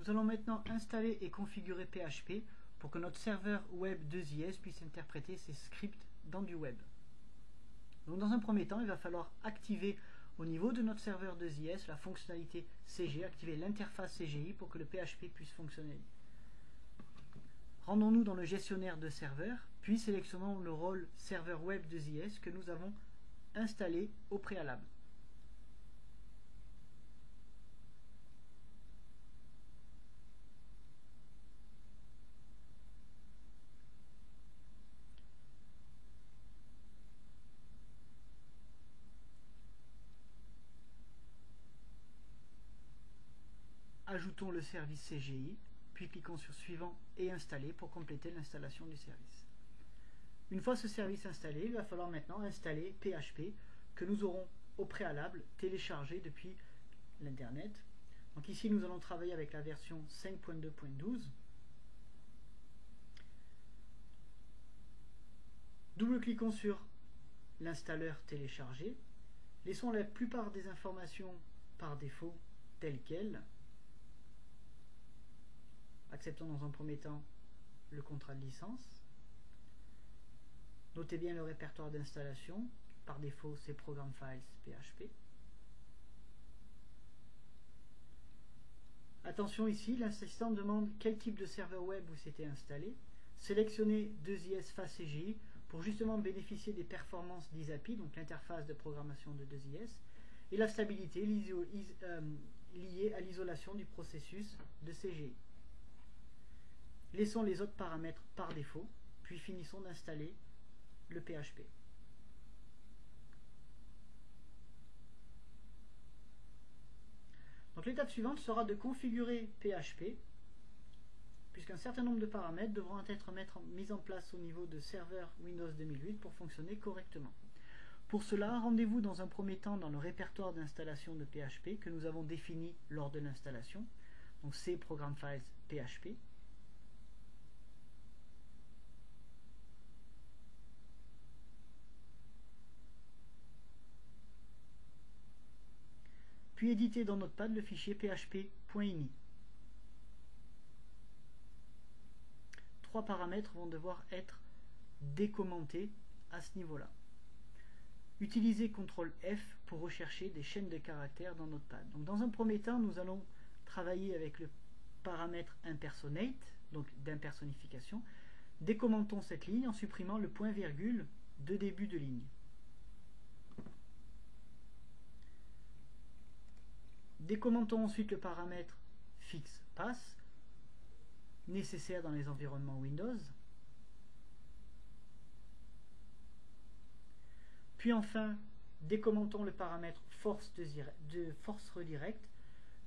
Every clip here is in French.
Nous allons maintenant installer et configurer PHP pour que notre serveur web 2IS puisse interpréter ces scripts dans du web. Donc dans un premier temps, il va falloir activer au niveau de notre serveur 2IS la fonctionnalité CG, activer l'interface CGI pour que le PHP puisse fonctionner. Rendons-nous dans le gestionnaire de serveurs, puis sélectionnons le rôle serveur web 2IS que nous avons installé au préalable. Ajoutons le service CGI, puis cliquons sur Suivant et Installer pour compléter l'installation du service. Une fois ce service installé, il va falloir maintenant installer PHP que nous aurons au préalable téléchargé depuis l'Internet. Donc ici, nous allons travailler avec la version 5.2.12. Double-cliquons sur l'installeur téléchargé. Laissons la plupart des informations par défaut telles quelles. Acceptons dans un premier temps le contrat de licence. Notez bien le répertoire d'installation. Par défaut, c'est Program Files PHP. Attention ici, l'assistant demande quel type de serveur web vous s'était installé. Sélectionnez 2IS Face CGI pour justement bénéficier des performances d'ISAPI, donc l'interface de programmation de 2IS, et la stabilité liée à l'isolation du processus de CGI. Laissons les autres paramètres par défaut, puis finissons d'installer le PHP. Donc l'étape suivante sera de configurer PHP, puisqu'un certain nombre de paramètres devront être mis en place au niveau de serveur Windows 2008 pour fonctionner correctement. Pour cela, rendez-vous dans un premier temps dans le répertoire d'installation de PHP que nous avons défini lors de l'installation, donc c'est Program Files PHP. Puis éditer dans Notepad le fichier php.ini. Trois paramètres vont devoir être décommentés à ce niveau-là. Utilisez CTRL F pour rechercher des chaînes de caractères dans Notepad. Donc dans un premier temps, nous allons travailler avec le paramètre impersonate, donc d'impersonnification. Décommentons cette ligne en supprimant le point-virgule de début de ligne. Décommentons ensuite le paramètre fixPath, nécessaire dans les environnements Windows. Puis enfin, décommentons le paramètre force redirect,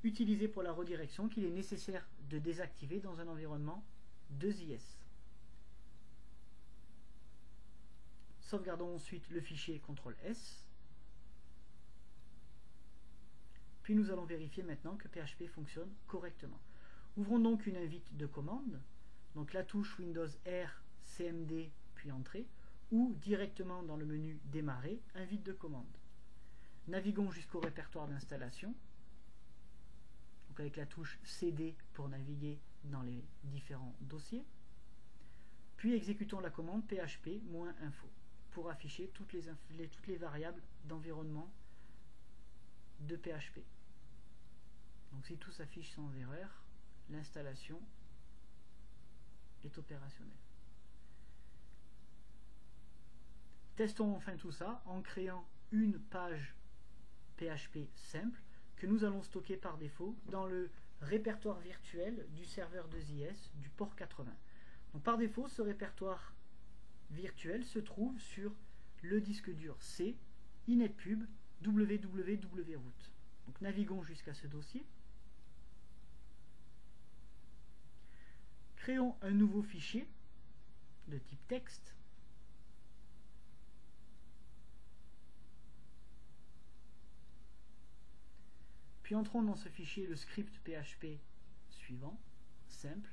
utilisé pour la redirection qu'il est nécessaire de désactiver dans un environnement 2IS. Sauvegardons ensuite le fichier CTRL S. Puis nous allons vérifier maintenant que PHP fonctionne correctement. Ouvrons donc une invite de commande, donc la touche Windows R, CMD, puis Entrée, ou directement dans le menu Démarrer, invite de commande. Naviguons jusqu'au répertoire d'installation, donc avec la touche CD pour naviguer dans les différents dossiers. Puis exécutons la commande php-info pour afficher toutes les variables d'environnement de PHP. Donc si tout s'affiche sans erreur, l'installation est opérationnelle. Testons enfin tout ça en créant une page PHP simple que nous allons stocker par défaut dans le répertoire virtuel du serveur 2IS du port 80. Donc par défaut, ce répertoire virtuel se trouve sur le disque dur C, inetpub, www.root. Donc naviguons jusqu'à ce dossier. Créons un nouveau fichier de type texte. Puis entrons dans ce fichier le script PHP suivant, simple.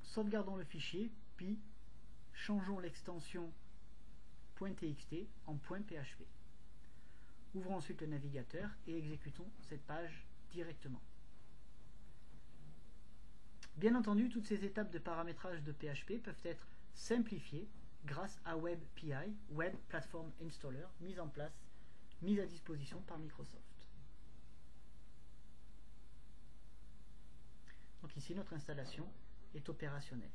Sauvegardons le fichier, puis changeons l'extension .txt en .php. Ouvrons ensuite le navigateur et exécutons cette page directement. Bien entendu, toutes ces étapes de paramétrage de PHP peuvent être simplifiées grâce à WebPI, Web Platform Installer, mise à disposition par Microsoft. Donc ici, notre installation est opérationnelle.